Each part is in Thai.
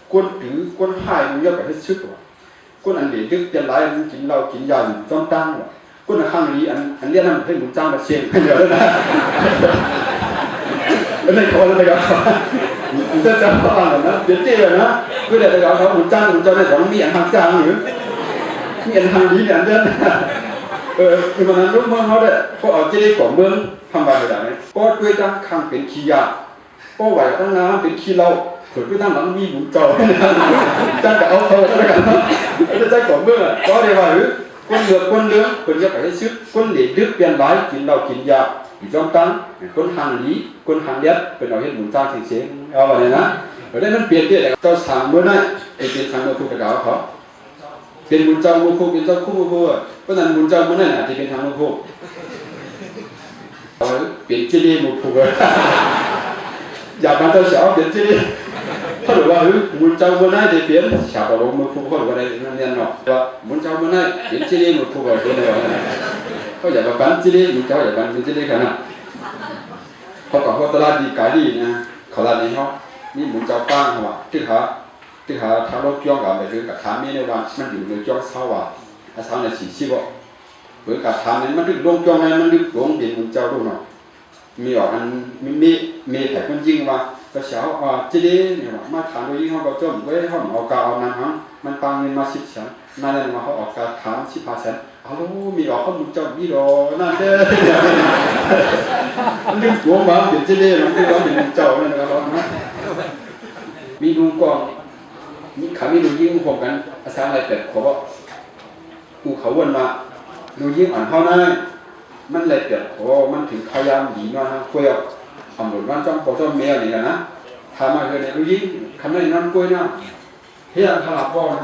quân tử quân hai cũng nhớ phải hết sức rồi quân ăn để đức tiền lái ăn chínhเรากินยาtrong tăng rồi quân là hàng lý ăn liên ăn thấy muốn trang là xiên nhớ đấy nè cái này khó là cái mình sẽ chấm vào là nó biến chế rồi nó bây giờ cái đó muốn trang này có miệng hàng trang nữa miệng hàng lý để ăn nhưng mà lúc mà nó đấy có ở trên của mương hàng vài người đấy có đuôi trang khangเป็นขี้ยาcó vài trangน้ำเป็นขี้เหล้าส่วนđuôi trangน้ำมีบุญจอtrang cả áo thơ đó cả nó trang của mương à có đây vài thứ quân ngược quân lưỡng quân nhớ phải hết sức quân để đức biên láiกินเหล้ากินยาtrong tăng quân hàng lý quân hàng nhất quân nói hết buồn trang thành chế ao vào nàyนะở đây nó biến đi là cho sáng mưa này thì biến sáng mưa khu cái đó khó biến buồn trang mưa khu biến trang khu mưa khu rồi có lần buồn trang mưa này là thì biến sáng mưa khu biến chia đi một khu rồi giả bán cho xéo biến chia đi có đượcว่าbuồn trang mưa này thì biến xéo vào mưa khu có đượcว่าđây nó nên nọ buồn trang mưa này biến chia đi một khu rồi thế này rồiเขาอยากbán chia đi buồn trangอยากbán biến chia đi cái nàoเขาก็ตลาดดีขายดีนะเขาร้านนี้เขานี่หมูเจ้าป้างเขาว่าที่หาทางรถจ้องกับไปคือกับทางนี้ในวันมันอยู่ในจ้องเช้าว่าเช้าใน40บ่เหมือนกับทางนี้มันดึกลงจ้องนั้นมันดึกลงเป็นหมูเจ้าดูหน่อยมีออกอันมีแต่คนยิงว่าก็เช้าจีดีเนี่ยว่ามาทางโดยยิ่งเขาก็จ้องไว้เขาเอากาเอาน้ำหังมันปังเงินมา10 แสนนั่นเลยมาเขาออกกาถาม15 แสนฮัลโหลมีออกเขาหมูเจ้ามีรอนั่นเด้อมันดึงหัวมาเดี๋ยวจะเล่นมันดึงว่าเป็นเจ้านั่นนะครับนะมีดูกองมีขามีดูยิ่งผมกันอาสาอะไรแต่ขอว่ากูเขาวนมาดูยิ่งอ่านเข้าหน้ามันเลยแต่ขอมันถึงขยามดีมากนะคุยกับตำรวจบ้านจ้องปอจ้องเมียนี่กันนะทำมาเลยดูยิ่งคำนั้นนั่นคุยนะเฮียทลาบป้อน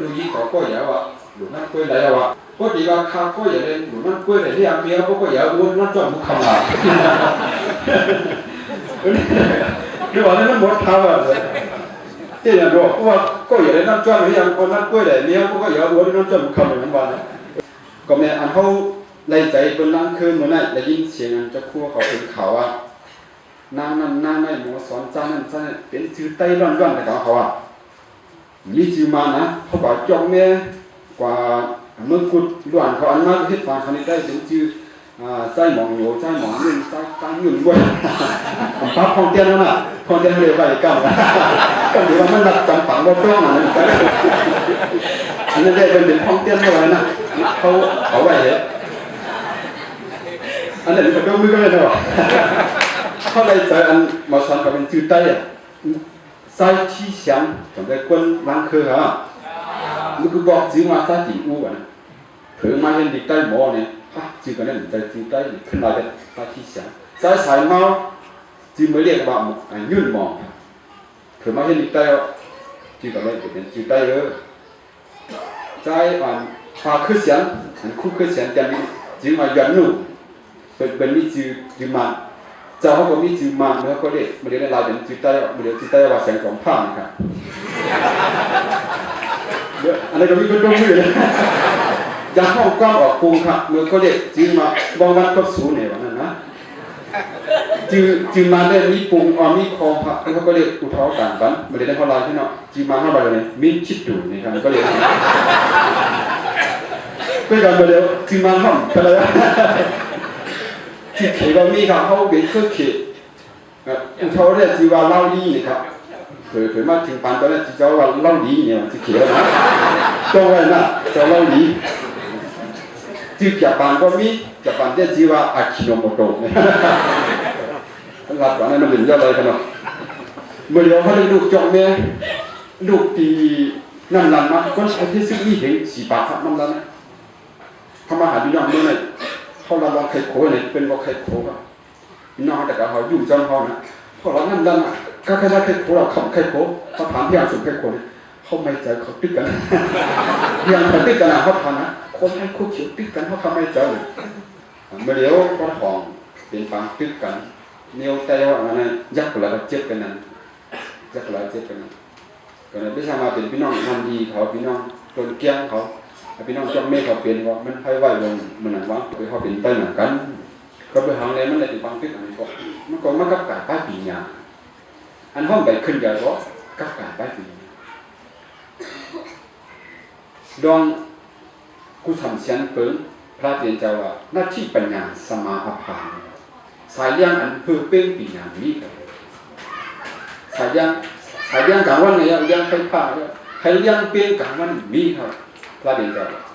ดูยิ่งขอก็อย่าว่าดูนั่นคุยได้ว่าก็ดีว่าข้าก็อย่าเล่นดูนั่นคุยได้ที่อันเมียก็อย่าวนนั่นจ้องมุขมา นี่ว่านั่นหมดท่าว่าที่อย่างบอกว่าก็อย่าได้นั่นจ้องที่อย่างคนนั่นคุยได้เมียก็อย่าวนนั่นจ้องมุขมาเหมือนกันก็แม่อันเขาไล่ใจเป็นร่างคืนเหมือนนั่นได้ยินเสียงจะคั่วเขาเป็นเขาว่านางนั่นนางนั่นหมอสอนจ้านั่นจ้าเป็นชื่อไต้ร่อนๆแต่เขาว่ามีชื่อมานะเขาบอกจ้องแม่กว่าเมื่อกุดล้วนเขาอันมากที่ฟังเขาได้เป็นชื่อใส่หมองโยใส่หมองนึ่งใส่ตั้งยุ่งด้วยผมพับคอนเทนต์น่ะคอนเทนต์เรียกว่าอีกกันก็ถือว่ามันหลักจำฝังว่าต้องอะไรอันนั้นได้เป็นคอนเทนต์อะไรนะเขาเอาไว้เหรออันนั้นเป็นตัวมือก็เลยเนาะเขาเลยใจอันมาสอนกับเป็นชื่อไต้อะใส่ที่เสียงจำได้คนล้างเครือฮะมันคือบอกจริงว่าใส่จีอู่กันเผื่อมาเห็นเด็กใต้หมอเนี่ยจีกันนั่นใจจีใต้ขึ้นมาเป็นใส่ที่เสียงใส่สายเมาจีไม่เรียกว่ายื่นมองเผื่อมาเห็นเด็กใต้จีกันนั่นเป็นจีใต้ใจอ่านพาขึ้นเสียงอันคู่ขึ้นเสียงจะมีจีมาย้อนหนุ่มเป็นมีจีมันเจ้าเขาก็มีจีมันเนื้อก็เรียกมาเรียกในลายเป็นจีใต้มาเรียกจีใต้ว่าเสียงของผ้านะครับอันนี้ก็มีคนตรงมือเลยยาห้องกว้างออกปูครับเมื่อเขาเรียกจีมาบางวันก็สูงเนี่ยวันนั้นนะจีมาได้มีปูมีคอครับเขาก็เรียกอุทธรการบันมาเรียกในพลายที่เนาะจีมาห้าใบเลยมีชิดดูนี่ครับก็เรียกก็กันไปแล้วจีมาห้องไปเลยที่เขียนมีครับเขาเป็นเครื่องเขียนอุทธรเรียกจีว่าเล่าลี่นี่ครับเผยมาถึงปานตอนนั้นจีจะว่าเล่าลี่เนี่ยที่เขียนนะตรงไว้นะจะเล่าลี่จีจับปานก็มีจับปานเรียกจีว่าอาคิโนโมโตะเนี่ยหลับก่อนนั้นมันเป็นยอดเลยกันเนาะเมื่อเดี๋ยวเขาได้ลูกจอกแม่ลูกตีน้ำรันมาคนใช้ที่ซื้อนี่เห็นสีปากครับน้ำรันนะทำอาหารพี่น้องเมื่อไหร่เขาลองไข่โขเนี่ยเป็นว่าไข่โขครับพี่น้องแต่ก็เขายุ่งจังเขานะพอเราน้ำรันก็แค่ไข่โขเราขับไข่โขเขาถามพี่อาสุไข่โขเนี่ยเขาไม่ใจเขาตึกกันพี่อาเขาตึกกันนะเขาทำนะคนให้คู่เขียวตึกกันเขาทำไม่ใจเมื่อเดี๋ยวก็ทองเป็นฟังตึกกันเนียวแต่ว่าอะไรยักษ์อะไรเจ็บกันนั้นยักษ์อะไรเจ็บกันนั้นก็เลยไม่ใช่มาเป็นพี่น้องทำดีเขาพี่น้องคนเกี้ยงเขาพี่น้องจ้องเมฆเขาเปลี่ยนว่ามันให้ไหวลงมันหนักวะคือเขาเป็นไปเหมือนกันก็ไปหางเลยมันเลยเป็นฟังตึกอันนี้ก็มันกับไก่ป้ายปีญาอันห้องไปขึ้นใหญ่ก็กับไก่ป้ายปี ดองกูทำเสียนเปิงพระเจ้าว่าหน้าที่ปัญญาสมาอภานสายย่างอันเพื่อเป็นปีญามีกันสายย่างกลางวันเนี่ยย่างไฟฟ้าเนี่ยให้ย่างเป็นกลางวันมีครับพระเจ้า